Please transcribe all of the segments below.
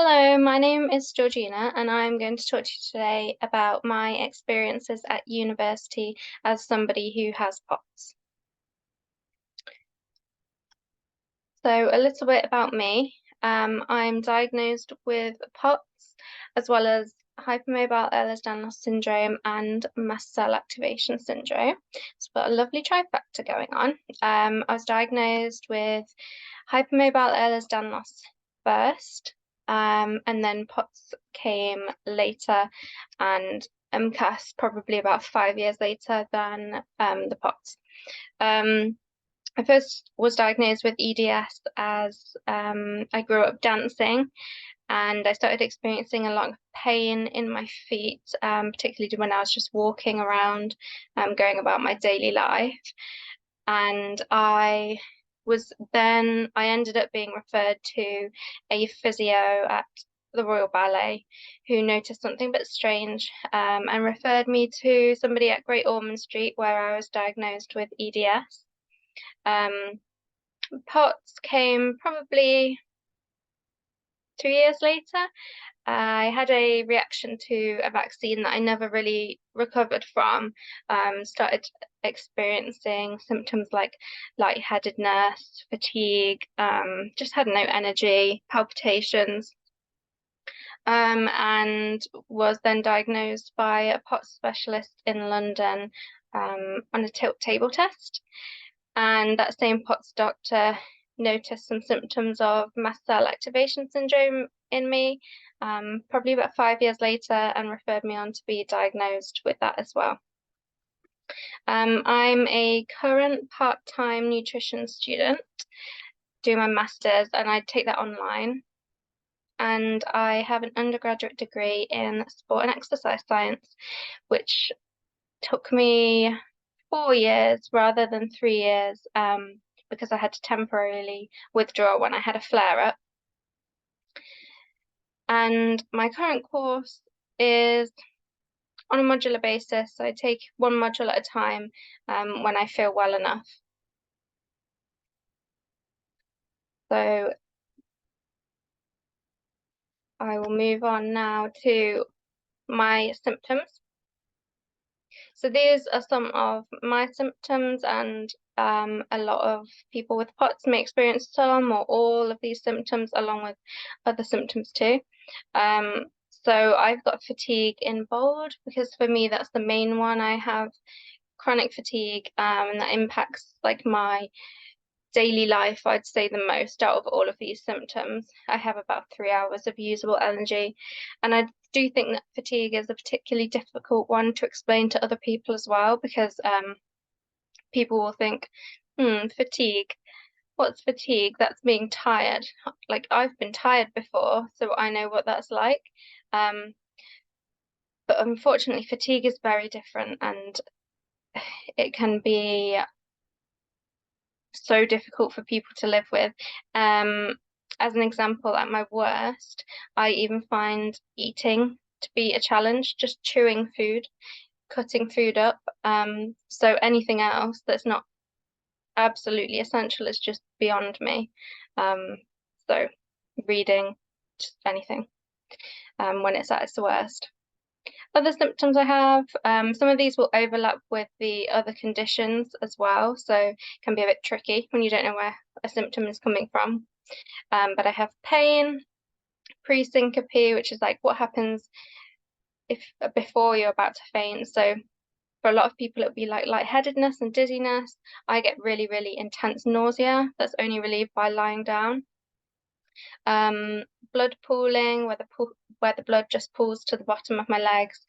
Hello, my name is Georgina, and I'm going to talk to you today about my experiences at university as somebody who has PoTS. So, a little bit about me. I'm diagnosed with PoTS as well as hypermobile Ehlers-Danlos syndrome and mast cell activation syndrome. So, we've got a lovely trifecta going on. I was diagnosed with hypermobile Ehlers-Danlos first. And then PoTS came later, and MCAS probably about 5 years later than the PoTS. I first was diagnosed with EDS as I grew up dancing, and I started experiencing a lot of pain in my feet, particularly when I was just walking around, going about my daily life. And I ended up being referred to a physio at the Royal Ballet who noticed something a bit strange, and referred me to somebody at Great Ormond Street where I was diagnosed with EDS. PoTS came probably 2 years later. I had a reaction to a vaccine that I never really recovered from. Started experiencing symptoms like lightheadedness, fatigue, just had no energy, palpitations, and was then diagnosed by a PoTS specialist in London on a tilt table test. And that same PoTS doctor noticed some symptoms of mast cell activation syndrome in me, probably about 5 years later, and referred me on to be diagnosed with that as well. I'm a current part-time nutrition student doing my master's, and I take that online. And I have an undergraduate degree in sport and exercise science, which took me 4 years rather than 3 years, because I had to temporarily withdraw when I had a flare-up. And my current course is on a modular basis, so I take one module at a time when I feel well enough. So I will move on now to my symptoms. So these are some of my symptoms, and a lot of people with PoTS may experience some or all of these symptoms along with other symptoms too. So I've got fatigue in bold because for me that's the main one. I have chronic fatigue, and that impacts like my daily life, I'd say the most out of all of these symptoms. I have about 3 hours of usable energy, and I do think that fatigue is a particularly difficult one to explain to other people as well, because people will think, fatigue, what's fatigue? That's being tired. Like, I've been tired before, so I know what that's like. But unfortunately, fatigue is very different, and it can be so difficult for people to live with. As an example, at my worst, I even find eating to be a challenge, just chewing food, cutting food up. So anything else that's not absolutely essential is just beyond me. So reading, just anything, when it's at its worst. Other symptoms I have, some of these will overlap with the other conditions as well, so it can be a bit tricky when you don't know where a symptom is coming from. But I have pain, pre-syncope, which is like what happens if before you're about to faint. So for a lot of people, it'll be like lightheadedness and dizziness. I get really, really intense nausea that's only relieved by lying down. Blood pooling, where the blood just pools to the bottom of my legs,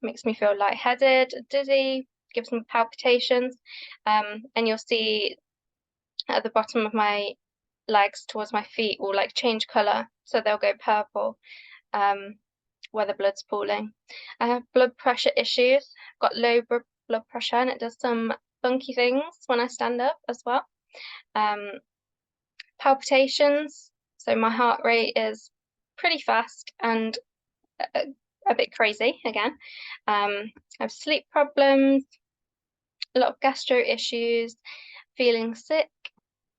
makes me feel lightheaded, dizzy, gives me palpitations, and you'll see at the bottom of my legs towards my feet will like change colour, so they'll go purple, where the blood's pooling. I have blood pressure issues. I've got low blood pressure, and it does some funky things when I stand up as well. Palpitations. So my heart rate is pretty fast and a bit crazy again. I have sleep problems, a lot of gastro issues, feeling sick,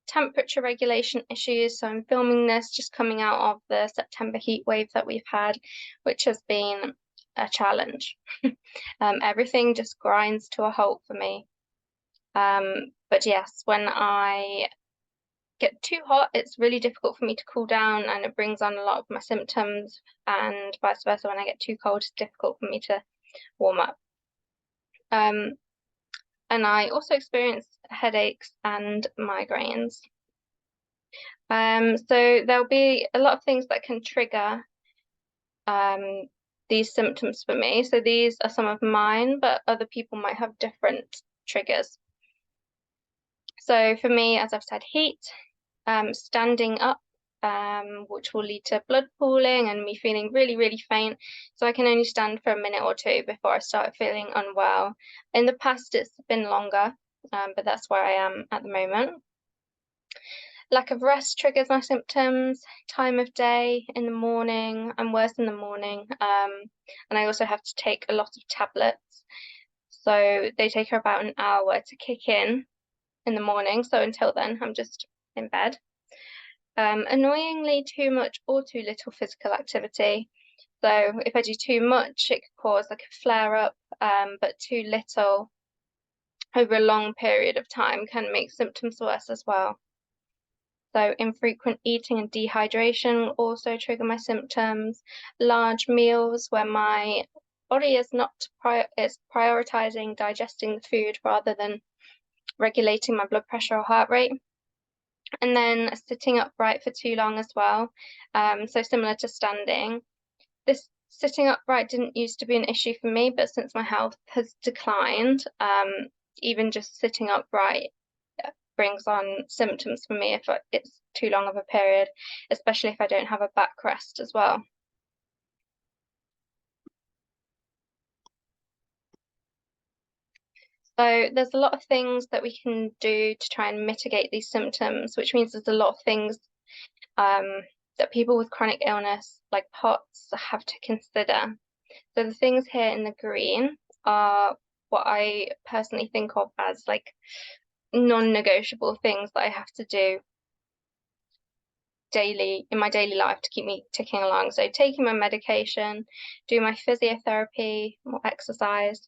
temperature regulation issues. So I'm filming this just coming out of the September heat wave that we've had, which has been a challenge. Everything just grinds to a halt for me. But yes, when I get too hot, it's really difficult for me to cool down, and it brings on a lot of my symptoms, and vice versa. When I get too cold, it's difficult for me to warm up. And I also experience headaches and migraines. So there'll be a lot of things that can trigger these symptoms for me. So these are some of mine, but other people might have different triggers. So for me, as I've said, heat, standing up, which will lead to blood pooling and me feeling really, really faint. So I can only stand for a minute or two before I start feeling unwell. In the past, it's been longer, but that's where I am at the moment. Lack of rest triggers my symptoms. Time of day, in the morning, I'm worse in the morning. And I also have to take a lot of tablets. So they take about an hour to kick in the morning. So until then, I'm just in bed. Annoyingly, too much or too little physical activity. So if I do too much, it could cause like a flare up, but too little over a long period of time can make symptoms worse as well. So infrequent eating and dehydration will also trigger my symptoms. Large meals where my body is not is prioritizing digesting the food rather than regulating my blood pressure or heart rate. And then sitting upright for too long as well. So similar to standing. This sitting upright didn't used to be an issue for me, but since my health has declined, even just sitting upright brings on symptoms for me if it's too long of a period, especially if I don't have a backrest as well. So there's a lot of things that we can do to try and mitigate these symptoms, which means there's a lot of things that people with chronic illness like PoTS have to consider. So the things here in the green are what I personally think of as like non-negotiable things that I have to do daily in my daily life to keep me ticking along. So taking my medication, do my physiotherapy, more exercise,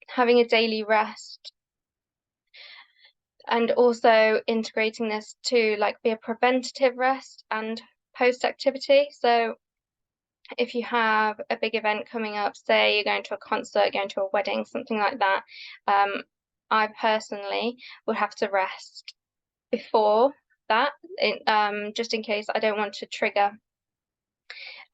having a daily rest, and also integrating this to like be a preventative rest and post-activity. So if you have a big event coming up, say you're going to a concert, going to a wedding, something like that, I personally would have to rest before that, just in case I don't want to trigger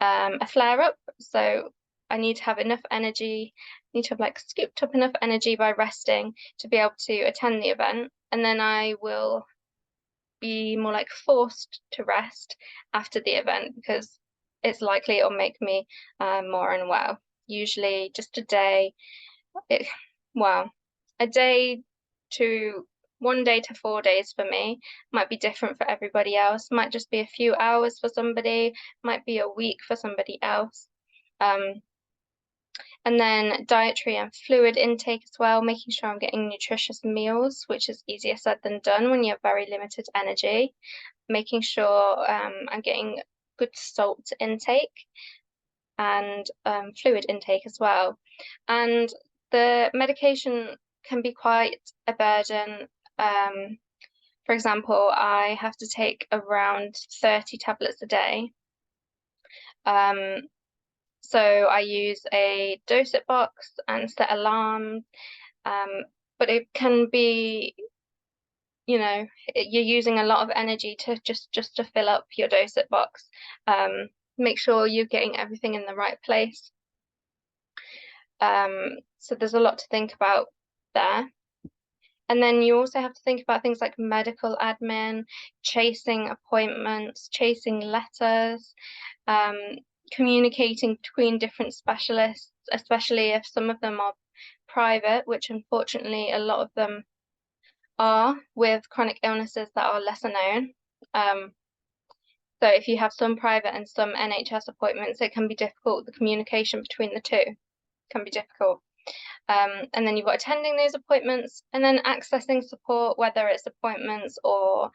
a flare-up. So I need to have enough energy, need to have like scooped up enough energy by resting to be able to attend the event, and then I will be more like forced to rest after the event because it's likely it'll make me more unwell. Usually just a day, a day to 1 day to 4 days for me might be different for everybody else. Might just be a few hours for somebody, might be a week for somebody else. And then dietary and fluid intake as well, making sure I'm getting nutritious meals, which is easier said than done when you have very limited energy. Making sure I'm getting good salt intake and fluid intake as well. And the medication can be quite a burden. For example, I have to take around 30 tablets a day. So I use a dosage box and set alarms, but it can be, you're using a lot of energy to just to fill up your dosage box. Make sure you're getting everything in the right place. So there's a lot to think about there. And then you also have to think about things like medical admin, chasing appointments, chasing letters, communicating between different specialists, especially if some of them are private, which unfortunately a lot of them are with chronic illnesses that are lesser known. So if you have some private and some NHS appointments, it can be difficult. The communication between the two can be difficult. And then you've got attending those appointments and then accessing support, whether it's appointments or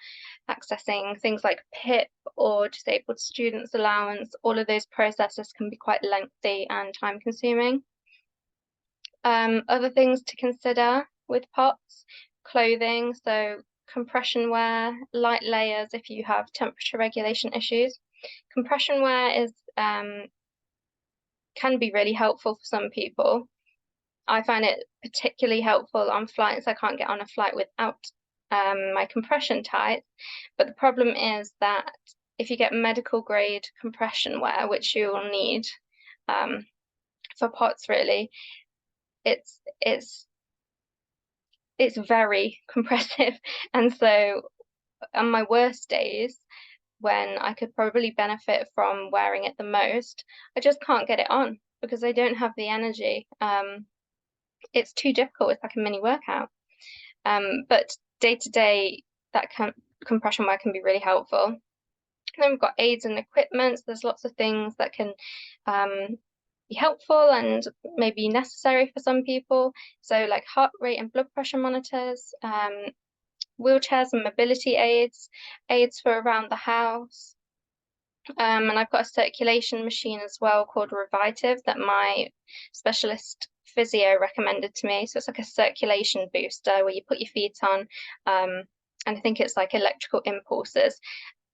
accessing things like PIP or disabled students allowance. All of those processes can be quite lengthy and time consuming. Other things to consider with PoTS, clothing, so compression wear, light layers if you have temperature regulation issues. Compression wear is can be really helpful for some people. I find it particularly helpful on flights. I can't get on a flight without my compression tights. But the problem is that if you get medical grade compression wear, which you will need for PoTS really, it's very compressive. And so on my worst days, when I could probably benefit from wearing it the most, I just can't get it on because I don't have the energy. It's too difficult. It's like a mini workout. But day to day, that compression wear can be really helpful. And then we've got aids and equipment. So there's lots of things that can be helpful and maybe necessary for some people. So like heart rate and blood pressure monitors, wheelchairs and mobility aids, aids for around the house. And I've got a circulation machine as well called Revitive that my specialist physio recommended to me. So it's like a circulation booster where you put your feet on, and I think it's like electrical impulses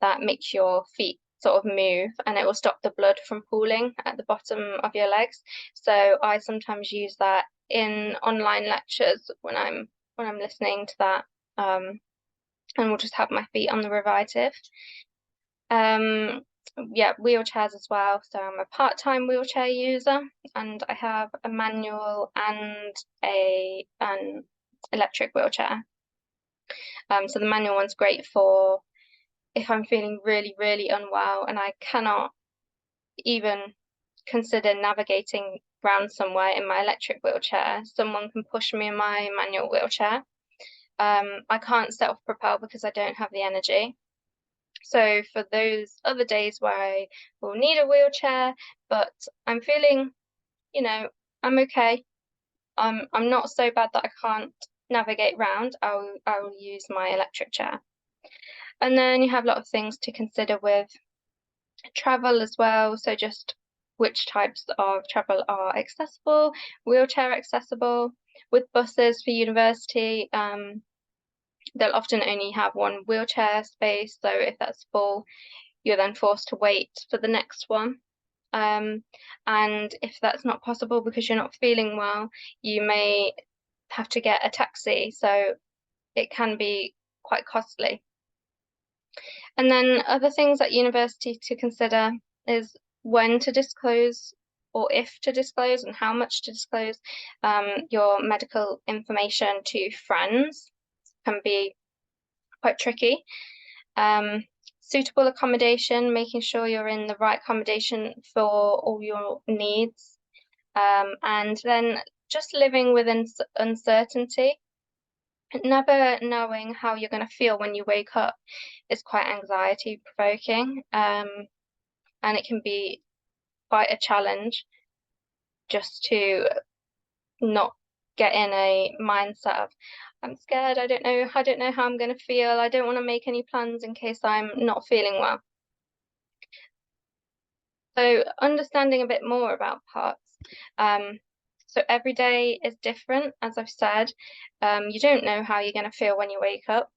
that make your feet sort of move, and it will stop the blood from pooling at the bottom of your legs. So I sometimes use that in online lectures when I'm listening to that, and we'll just have my feet on the Revitive. Yeah, wheelchairs as well. So I'm a part-time wheelchair user, and I have a manual and an electric wheelchair. So the manual one's great for if I'm feeling really, really unwell and I cannot even consider navigating around somewhere in my electric wheelchair. Someone can push me in my manual wheelchair. I can't self-propel because I don't have the energy. So for those other days where I will need a wheelchair, but I'm feeling, I'm okay. I'm not so bad that I can't navigate around. I'll use my electric chair. And then you have a lot of things to consider with travel as well. So just which types of travel are accessible, wheelchair accessible. With buses for university, they'll often only have one wheelchair space, so if that's full, you're then forced to wait for the next one. And if that's not possible because you're not feeling well, you may have to get a taxi, so it can be quite costly. And then other things at university to consider is when to disclose or if to disclose and how much to disclose your medical information to friends can be quite tricky. Suitable accommodation, making sure you're in the right accommodation for all your needs. And then just living with uncertainty. Never knowing how you're going to feel when you wake up is quite anxiety provoking. And it can be quite a challenge just to not get in a mindset of I'm scared, I don't know how I'm going to feel, I don't want to make any plans in case I'm not feeling well. So understanding a bit more about PoTS. So every day is different, as I've said. You don't know how you're going to feel when you wake up.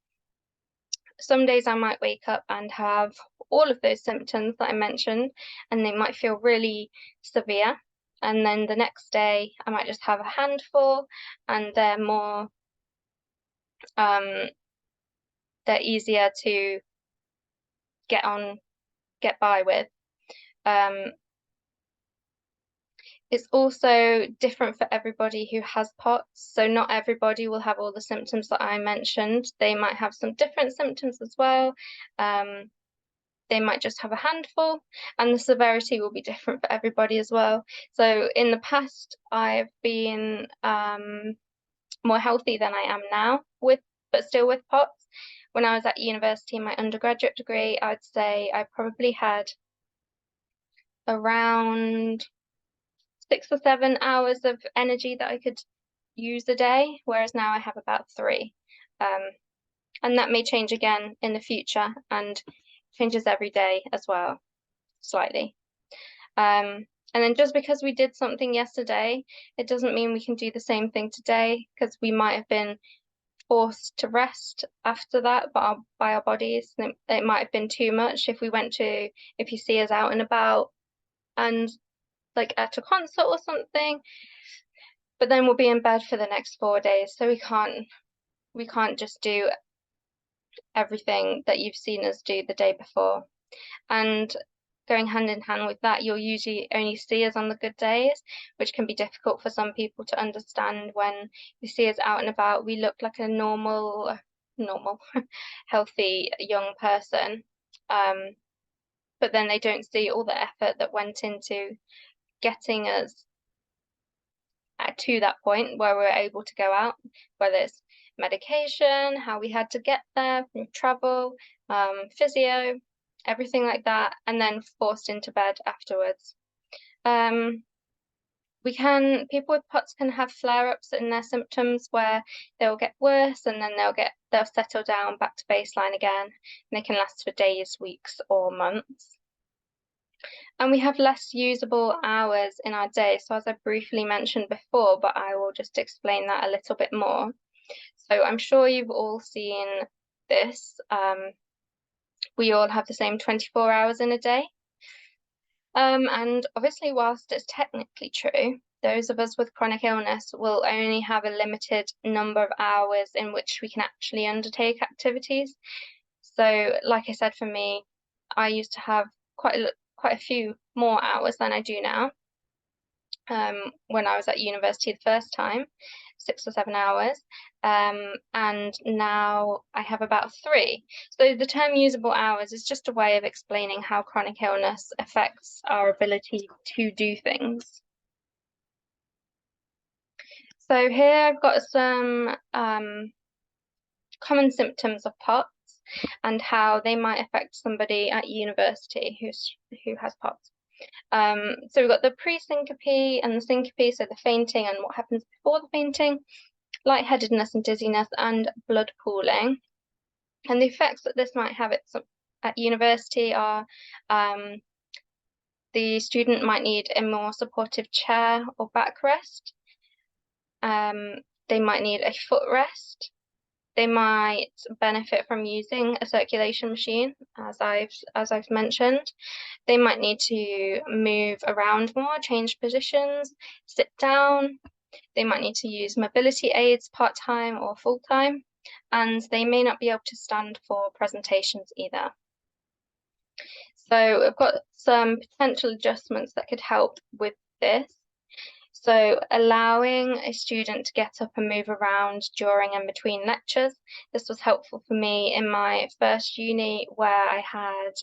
Some days I might wake up and have all of those symptoms that I mentioned, and they might feel really severe. And then the next day I might just have a handful, and they're more they're easier to get by with. It's also different for everybody who has PoTS, so not everybody will have all the symptoms that I mentioned. They might have some different symptoms as well. They might just have a handful, and the severity will be different for everybody as well. So in the past, I've been more healthy than I am now, but still with PoTS. When I was at university in my undergraduate degree, I'd say I probably had around 6 or 7 hours of energy that I could use a day, whereas now I have about 3. And that may change again in the future and changes every day as well, slightly. And then just because we did something yesterday, it doesn't mean we can do the same thing today, because we might have been forced to rest after that by our bodies. It might have been too much if you see us out and about and like at a concert or something, but then we'll be in bed for the next 4 days, so we can't just do everything that you've seen us do the day before. And going hand in hand with that, you'll usually only see us on the good days, which can be difficult for some people to understand. When you see us out and about, we look like a normal, healthy young person. But then they don't see all the effort that went into getting us to that point where we're able to go out, whether it's medication, how we had to get there from travel, physio, everything like that, and then forced into bed afterwards. People with PoTS can have flare-ups in their symptoms where they'll get worse and then they'll settle down back to baseline again, and they can last for days, weeks, or months. And we have less usable hours in our day. So as I briefly mentioned before, but I will just explain that a little bit more. So I'm sure you've all seen this. We all have the same 24 hours in a day. And obviously, whilst it's technically true, those of us with chronic illness will only have a limited number of hours in which we can actually undertake activities. So like I said, for me, I used to have quite a few more hours than I do now. When I was at university the first time, 6 or 7 hours, and now I have about 3. So the term usable hours is just a way of explaining how chronic illness affects our ability to do things. So here I've got some common symptoms of PoTS and how they might affect somebody at university who has PoTS. So we've got the pre-syncope and the syncope, so the fainting and what happens before the fainting, lightheadedness and dizziness, and blood pooling. And the effects that this might have at university are the student might need a more supportive chair or backrest. They might need a footrest. They might benefit from using a circulation machine, as I've mentioned. They might need to move around more, change positions, sit down. They might need to use mobility aids part-time or full-time, and they may not be able to stand for presentations either. So we've got some potential adjustments that could help with this. So allowing a student to get up and move around during and between lectures. This was helpful for me in my first uni, where I had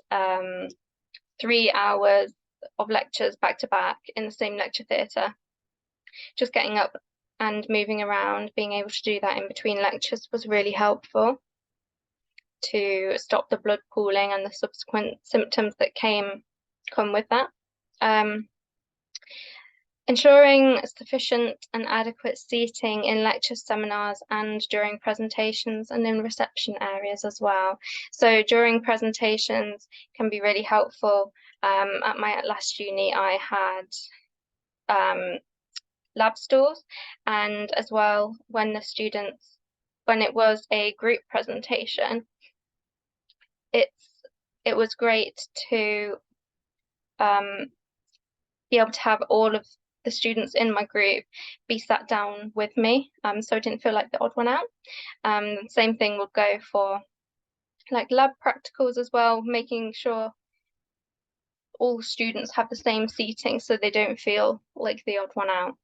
3 hours of lectures back to back in the same lecture theatre. Just getting up and moving around, being able to do that in between lectures was really helpful to stop the blood pooling and the subsequent symptoms that come with that. Ensuring sufficient and adequate seating in lecture seminars and during presentations and in reception areas as well. So during presentations can be really helpful. At my last uni, I had lab stools, and as well when it was a group presentation, it was great to be able to have all of the students in my group be sat down with me, so I didn't feel like the odd one out. Same thing will go for like lab practicals as well, making sure all students have the same seating so they don't feel like the odd one out.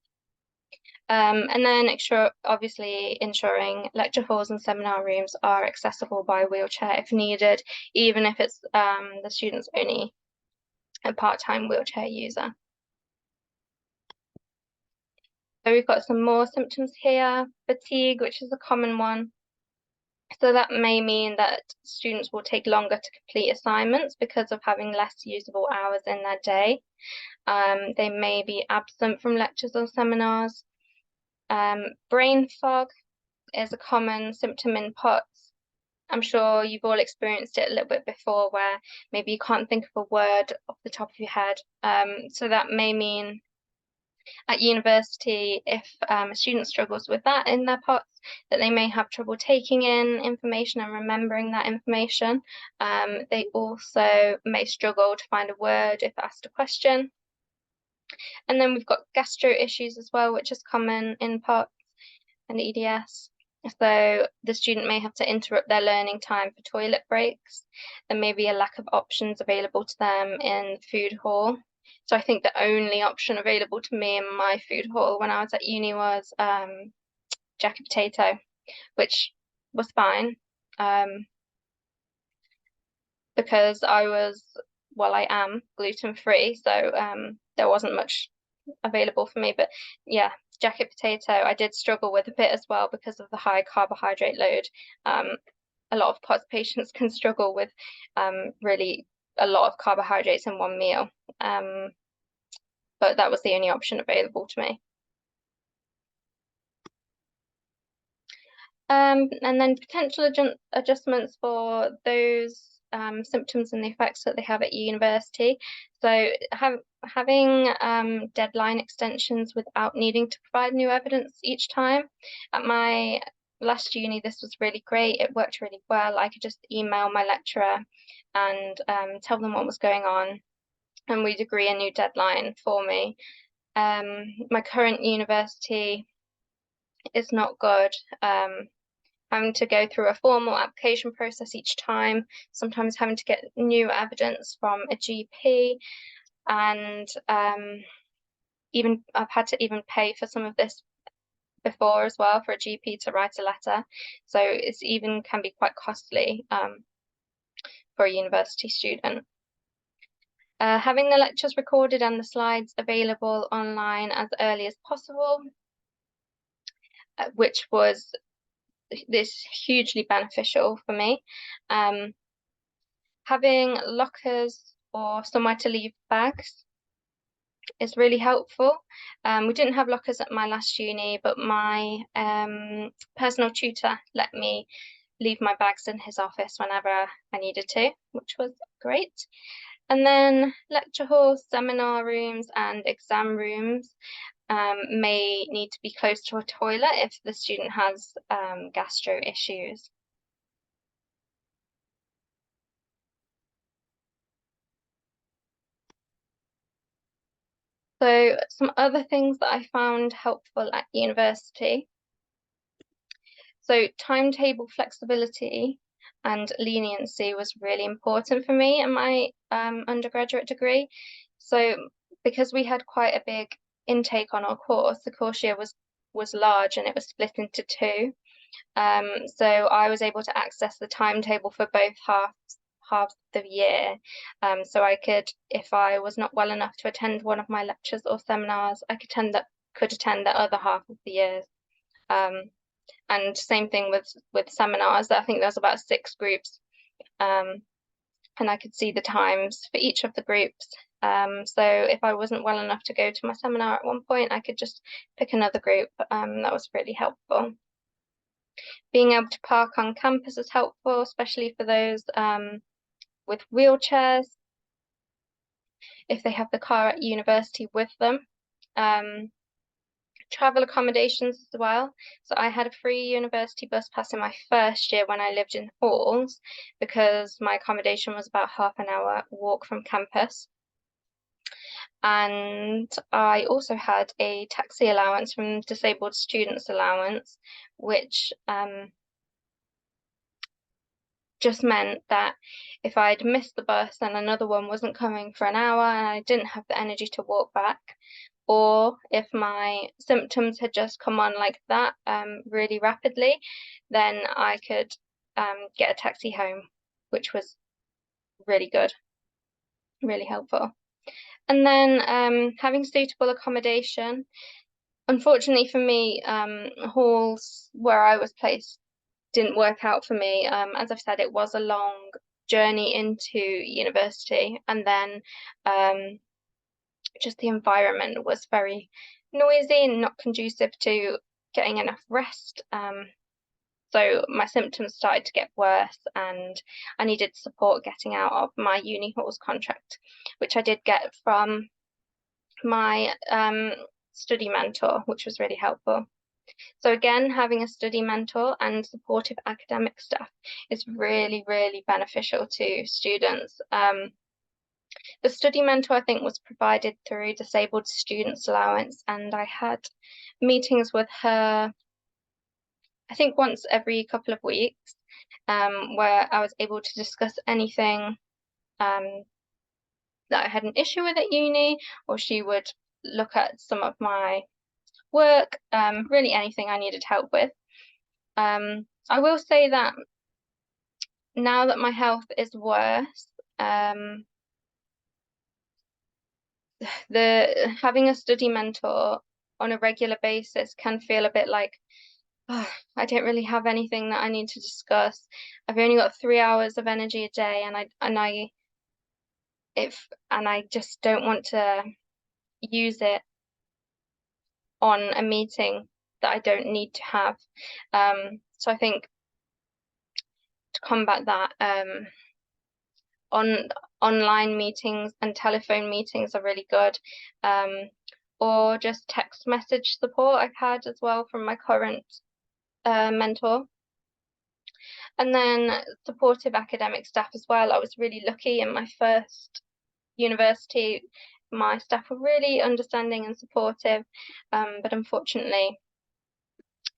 And then obviously ensuring lecture halls and seminar rooms are accessible by wheelchair if needed, even if it's the student's only a part-time wheelchair user. So we've got some more symptoms here. Fatigue, which is a common one. So that may mean that students will take longer to complete assignments because of having less usable hours in their day. They may be absent from lectures or seminars. Brain fog is a common symptom in PoTS. I'm sure you've all experienced it a little bit before, where maybe you can't think of a word off the top of your head. So that may mean at university, if a student struggles with that in their PoTS, that they may have trouble taking in information and remembering that information. They also may struggle to find a word if asked a question. And then we've got gastro issues as well, which is common in PoTS and EDS. So the student may have to interrupt their learning time for toilet breaks. There may be a lack of options available to them in the food hall. So I think the only option available to me in my food hall when I was at uni was jacket potato, which was fine because I am gluten-free, so there wasn't much available for me. But yeah, jacket potato I did struggle with a bit as well because of the high carbohydrate load. A lot of POTS patients can struggle with really a lot of carbohydrates in one meal. But that was the only option available to me. And then potential adjustments for those symptoms and the effects that they have at university. So having deadline extensions without needing to provide new evidence each time. At my last uni, this was really great. It worked really well. I could just email my lecturer and tell them what was going on, and we'd agree a new deadline for me. My current university is not good. Having to go through a formal application process each time, sometimes having to get new evidence from a GP, and even I've had to even pay for some of this before as well for a GP to write a letter. So it's even can be quite costly for a university student. Having the lectures recorded and the slides available online as early as possible, which was this hugely beneficial for me. Having lockers or somewhere to leave bags is really helpful. We didn't have lockers at my last uni, but my personal tutor let me leave my bags in his office whenever I needed to, which was great. And then lecture halls, seminar rooms, and exam rooms may need to be close to a toilet if the student has gastro issues. So some other things that I found helpful at university. So timetable flexibility and leniency was really important for me in my undergraduate degree. So because we had quite a big intake on our course, the course year was large and it was split into two. So I was able to access the timetable for both halves of the year. So I could, if I was not well enough to attend one of my lectures or seminars, I could attend the other half of the years. And same thing with seminars. I think there's about 6 groups, and I could see the times for each of the groups. So if I wasn't well enough to go to my seminar at one point, I could just pick another group. That was really helpful. Being able to park on campus is helpful, especially for those with wheelchairs, if they have the car at university with them. Travel accommodations as well. So I had a free university bus pass in my first year when I lived in halls because my accommodation was about half an hour walk from campus. And I also had a taxi allowance from disabled students allowance, which just meant that if I'd missed the bus and another one wasn't coming for an hour and I didn't have the energy to walk back, or if my symptoms had just come on like that really rapidly, then I could get a taxi home, which was really good, really helpful. And then having suitable accommodation. Unfortunately for me, halls where I was placed didn't work out for me. As I've said, it was a long journey into university, and then just the environment was very noisy and not conducive to getting enough rest. So my symptoms started to get worse, and I needed support getting out of my uni halls contract, which I did get from my study mentor, which was really helpful. So again, having a study mentor and supportive academic staff is really, really beneficial to students. The study mentor, I think, was provided through Disabled Students Allowance, and I had meetings with her, I think once every couple of weeks, where I was able to discuss anything that I had an issue with at uni, or she would look at some of my work, really anything I needed help with. I will say that now that my health is worse, having a study mentor on a regular basis can feel a bit like, oh, I don't really have anything that I need to discuss. I've only got 3 hours of energy a day, and I just don't want to use it on a meeting that I don't need to have. So I think to combat that, online meetings and telephone meetings are really good, or just text message support I've had as well from my current mentor. And then supportive academic staff as well. I was really lucky in my first university. My staff were really understanding and supportive, but unfortunately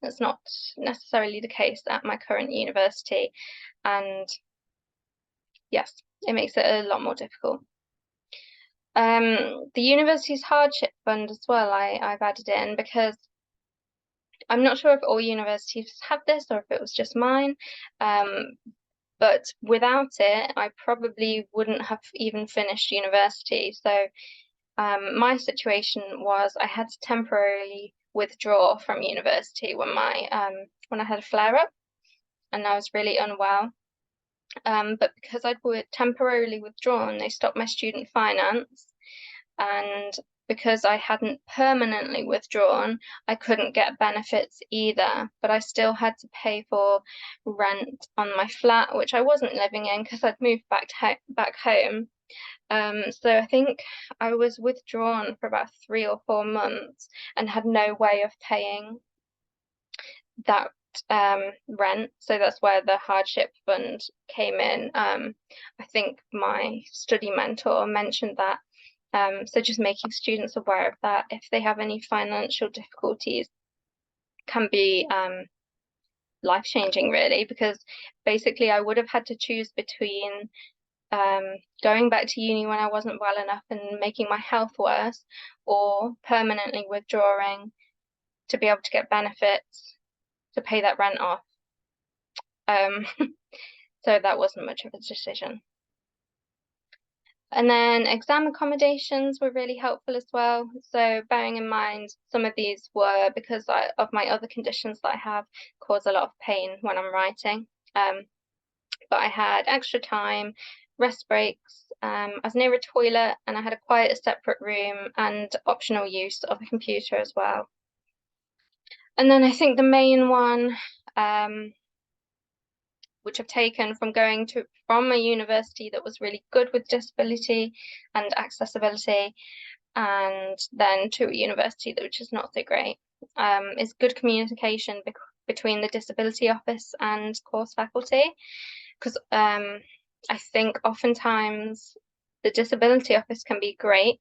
that's not necessarily the case at my current university, and yes, it makes it a lot more difficult. The university's hardship fund as well, I've added in because I'm not sure if all universities have this or if it was just mine, but without it, I probably wouldn't have even finished university. So my situation was I had to temporarily withdraw from university when I had a flare-up and I was really unwell. But because I'd temporarily withdrawn, they stopped my student finance, and because I hadn't permanently withdrawn, I couldn't get benefits either, but I still had to pay for rent on my flat, which I wasn't living in because I'd moved back home. So I think I was withdrawn for about 3 or 4 months and had no way of paying that rent. So that's where the hardship fund came in. I think my study mentor mentioned that. So just making students aware of that if they have any financial difficulties can be life-changing, really, because basically I would have had to choose between going back to uni when I wasn't well enough and making my health worse, or permanently withdrawing to be able to get benefits to pay that rent off. So that wasn't much of a decision. And then exam accommodations were really helpful as well. So bearing in mind some of these were because of my other conditions that I have cause a lot of pain when I'm writing. But I had extra time, rest breaks, I was near a toilet, and I had a quiet separate room and optional use of a computer as well. And then I think the main one, which I've taken from from a university that was really good with disability and accessibility, and then to a university which is not so great, is good communication between the disability office and course faculty. Because I think oftentimes the disability office can be great,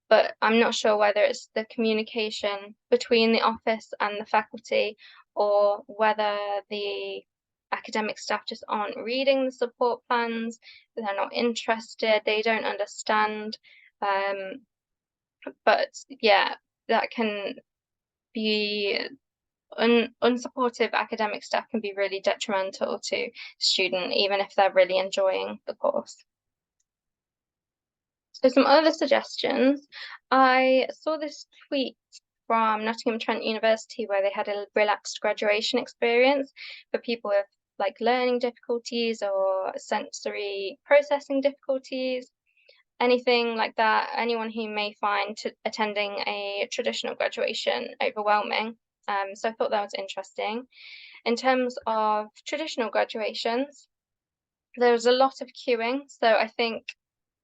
but I'm not sure whether it's the communication between the office and the faculty, or whether the academic staff just aren't reading the support plans, they're not interested, they don't understand. But yeah, that can be unsupportive academic staff can be really detrimental to student, even if they're really enjoying the course. So some other suggestions. I saw this tweet from Nottingham Trent University where they had a relaxed graduation experience for people with like learning difficulties or sensory processing difficulties, anything like that, anyone who may find attending a traditional graduation overwhelming. So I thought that was interesting. In terms of traditional graduations, there's a lot of queuing, so I think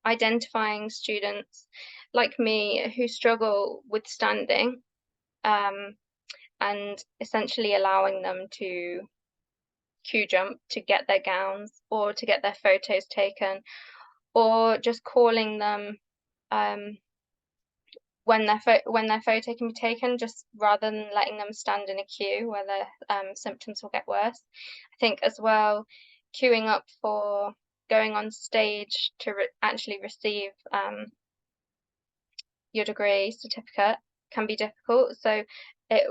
identifying students like me who struggle with standing, and essentially allowing them to queue jump to get their gowns or to get their photos taken, or just calling them when their photo can be taken, just rather than letting them stand in a queue where their symptoms will get worse. I think as well, queuing up for going on stage to actually receive your degree certificate can be difficult. So it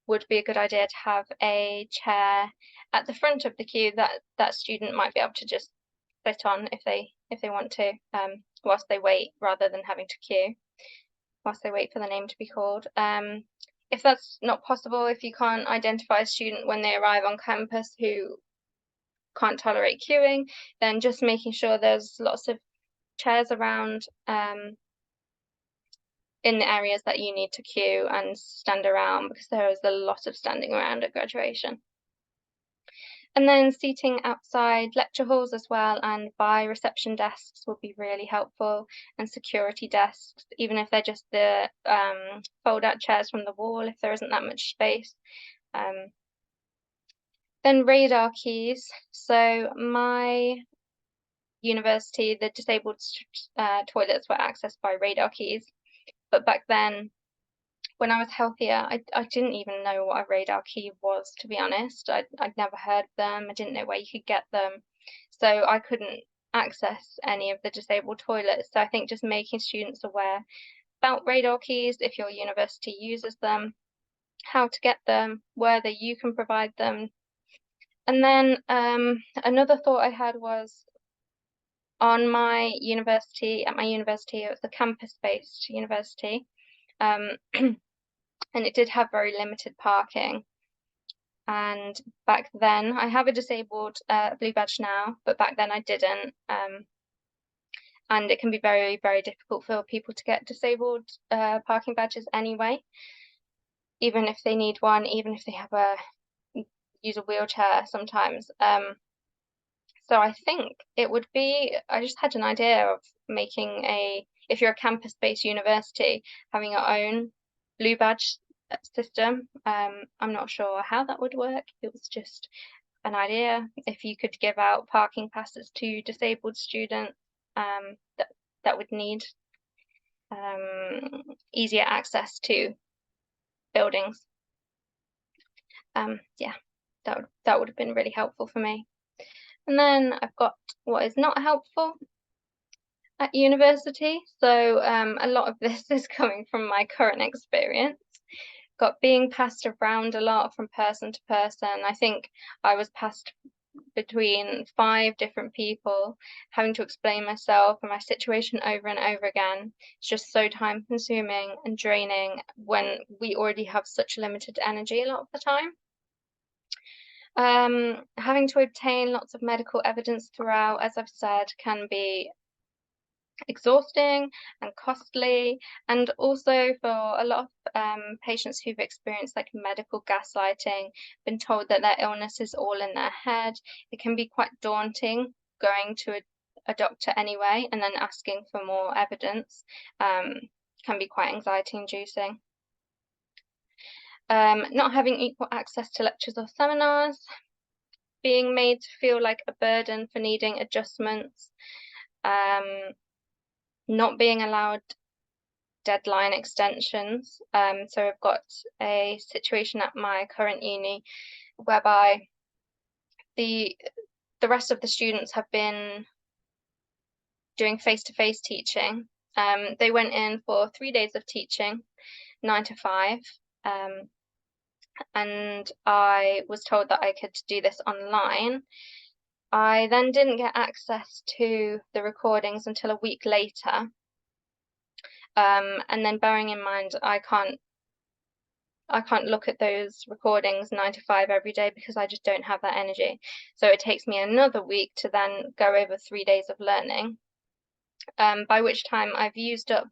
would be a good idea to have a chair at the front of the queue that student might be able to just sit on if they want to, whilst they wait, rather than having to queue whilst they wait for the name to be called. If that's not possible, if you can't identify a student when they arrive on campus who can't tolerate queuing, then just making sure there's lots of chairs around in the areas that you need to queue and stand around, because there is a lot of standing around at graduation. And then seating outside lecture halls as well and by reception desks will be really helpful, and security desks, even if they're just the fold-out chairs from the wall if there isn't that much space. Then radar keys. So my university, the disabled toilets were accessed by radar keys, but back then, when I was healthier, I didn't even know what a radar key was, to be honest. I'd never heard of them. I didn't know where you could get them. So I couldn't access any of the disabled toilets. So I think just making students aware about radar keys, if your university uses them, how to get them, whether you can provide them. And then another thought I had was at my university, it was a campus-based university. And it did have very limited parking. And back then, I have a disabled blue badge now, but back then I didn't. And it can be very, very difficult for people to get disabled parking badges anyway, even if they need one, even if they have use a wheelchair sometimes. So I think it would be, I just had an idea of making if you're a campus-based university, having your own blue badge system. I'm not sure how that would work. It was just an idea. If you could give out parking passes to disabled students that would need easier access to buildings. Yeah, that would have been really helpful for me. And then I've got what is not helpful at university. So a lot of this is coming from my current experience. Got being passed around a lot from person to person. I think I was passed between 5 different people, having to explain myself and my situation over and over again. It's just so time consuming and draining when we already have such limited energy a lot of the time. Having to obtain lots of medical evidence throughout, as I've said, can be exhausting and costly, and also for a lot of patients who've experienced like medical gaslighting, been told that their illness is all in their head, it can be quite daunting going to a doctor anyway and then asking for more evidence. Can be quite anxiety inducing. Not having equal access to lectures or seminars, being made to feel like a burden for needing adjustments, not being allowed deadline extensions. So I've got a situation at my current uni whereby the rest of the students have been doing face-to-face teaching. They went in for 3 days of teaching, 9 to 5, and I was told that I could do this online. I then didn't get access to the recordings until a week later. And then bearing in mind, I look at those recordings 9 to 5 every day because I just don't have that energy. So it takes me another week to then go over 3 days of learning, by which time I've used up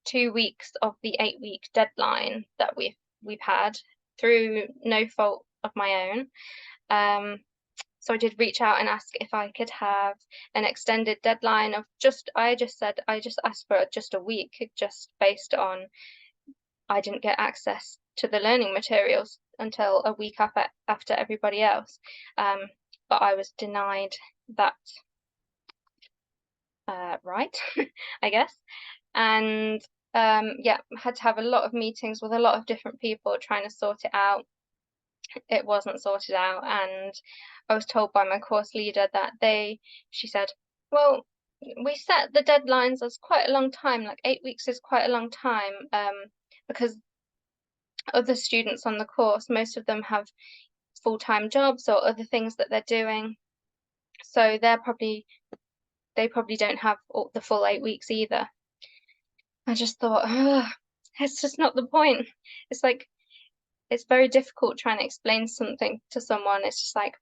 2 weeks of the 8-week deadline that we've had through no fault of my own. So I did reach out and ask if I could have an extended deadline of I just asked for just a week, just based on I didn't get access to the learning materials until a week after everybody else. But I was denied that right, I guess. And yeah, had to have a lot of meetings with a lot of different people trying to sort it out. It wasn't sorted out, and I was told by my course leader that she said, well, we set the deadlines as quite a long time, like 8 weeks is quite a long time, because other students on the course, most of them have full-time jobs or other things that they're doing, so they probably don't have the full 8 weeks either. I just thought, it's just not the point. It's like, it's very difficult trying to explain something to someone. It's just like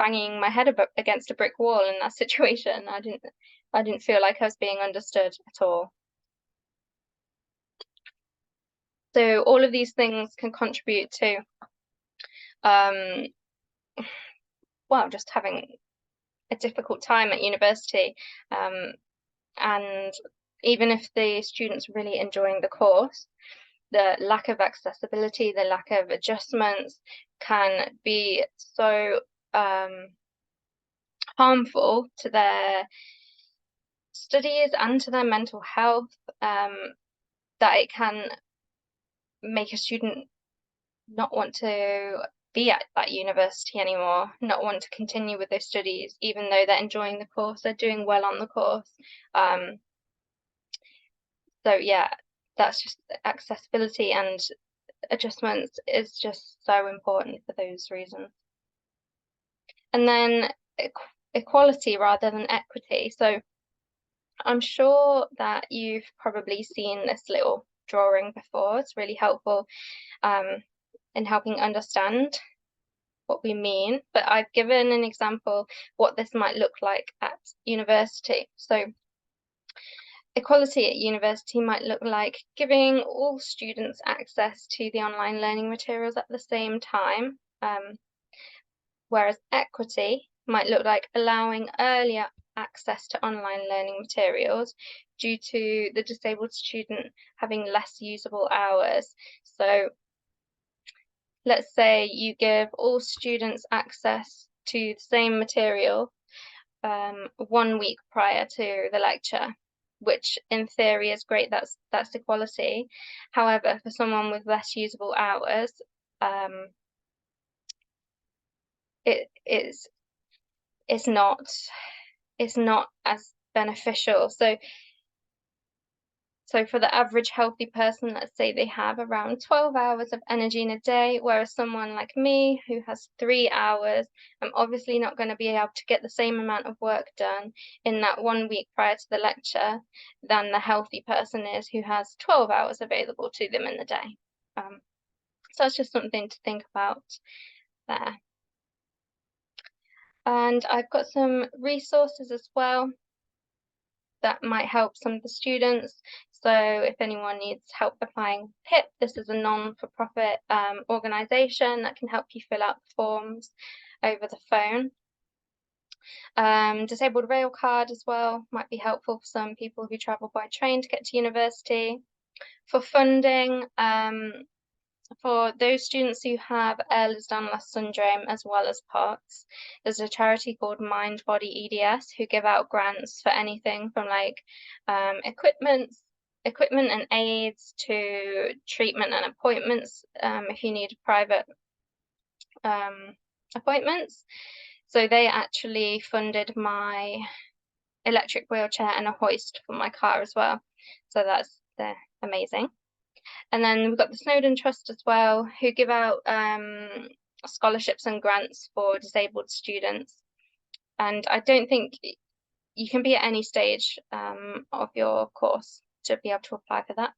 banging my head against a brick wall in that situation. I didn't feel like I was being understood at all. So all of these things can contribute to, well, just having a difficult time at university. And even if the student's really enjoying the course, the lack of accessibility, the lack of adjustments can be so harmful to their studies and to their mental health, that it can make a student not want to be at that university anymore, not want to continue with their studies, even though they're enjoying the course, they're doing well on the course. So yeah, that's just accessibility and adjustments is just so important for those reasons. And then equality rather than equity. So I'm sure that you've probably seen this little drawing before. It's really helpful in helping understand what we mean, but I've given an example what this might look like at university. So equality at university might look like giving all students access to the online learning materials at the same time, whereas equity might look like allowing earlier access to online learning materials due to the disabled student having less usable hours. So let's say you give all students access to the same material 1 week prior to the lecture, which in theory is great, that's equality. However, for someone with less usable hours, it's not as beneficial. So for the average healthy person, let's say they have around 12 hours of energy in a day, whereas someone like me who has 3 hours, I'm obviously not going to be able to get the same amount of work done in that 1 week prior to the lecture than the healthy person is who has 12 hours available to them in the day. So that's just something to think about there. And I've got some resources as well that might help some of the students. So if anyone needs help applying PIP, this is a non-for-profit organisation that can help you fill out the forms over the phone. Disabled rail card as well might be helpful for some people who travel by train to get to university. For funding, for those students who have Ehlers-Danlos syndrome as well as PoTS, there's a charity called Mind Body EDS who give out grants for anything from like equipment and aids to treatment and appointments, if you need private appointments. So they actually funded my electric wheelchair and a hoist for my car as well. So they're amazing. And then we've got the Snowdon Trust as well, who give out scholarships and grants for disabled students. And I don't think you can be at any stage of your course to be able to apply for that.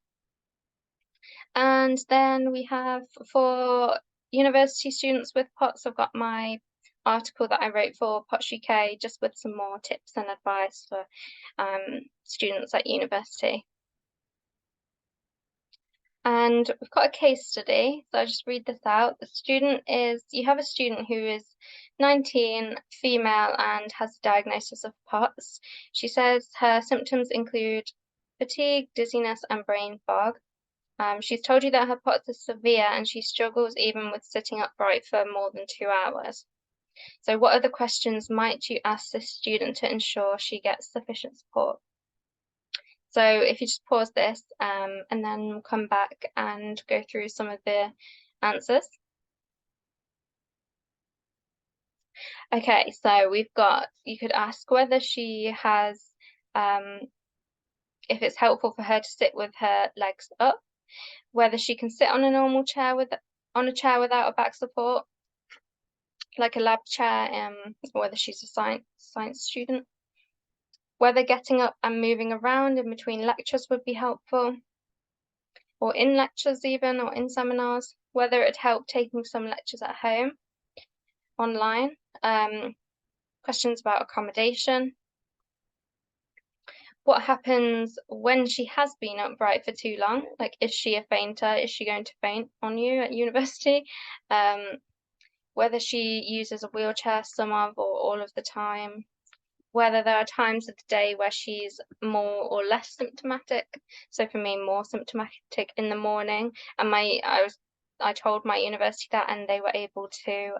And then we have for university students with PoTS, I've got my article that I wrote for PoTS UK, just with some more tips and advice for students at university. And we've got a case study, so I'll just read this out. You have a student who is 19, female, and has a diagnosis of PoTS. She says her symptoms include fatigue, dizziness, and brain fog. She's told you that her PoTS is severe and she struggles even with sitting upright for more than 2 hours. So what other questions might you ask this student to ensure she gets sufficient support? So if you just pause this and then we'll come back and go through some of the answers. Okay, so you could ask whether she has, if it's helpful for her to sit with her legs up, whether she can sit on a normal chair on a chair without a back support, like a lab chair, whether she's a science student, whether getting up and moving around in between lectures would be helpful, or in lectures even, or in seminars, whether it'd help taking some lectures at home, online, questions about accommodation, what happens when she has been upright for too long, like is she a fainter, is she going to faint on you at university, whether she uses a wheelchair some of or all of the time, whether there are times of the day where she's more or less symptomatic. So for me, more symptomatic in the morning. And I told my university that, and they were able to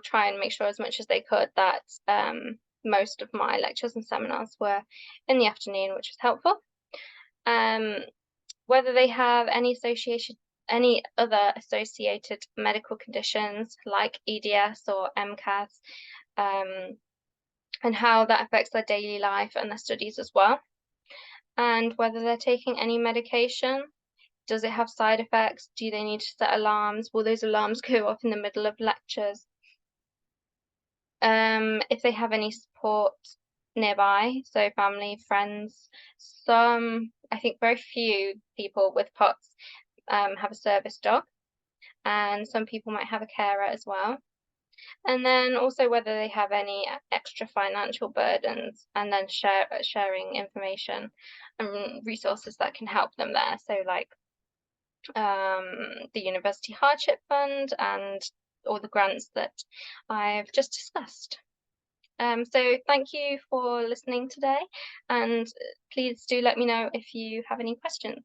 try and make sure as much as they could that most of my lectures and seminars were in the afternoon, which was helpful. Whether they have any other associated medical conditions like EDS or MCAS, and how that affects their daily life and their studies as well, and whether they're taking any medication. Does it have side effects? Do they need to set alarms? Will those alarms go off in the middle of lectures? If they have any support nearby, so family, friends. I think very few people with PoTS have a service dog, and some people might have a carer as well. And then also whether they have any extra financial burdens, and then sharing information and resources that can help them there. So like the University Hardship Fund and all the grants that I've just discussed. So thank you for listening today, and please do let me know if you have any questions.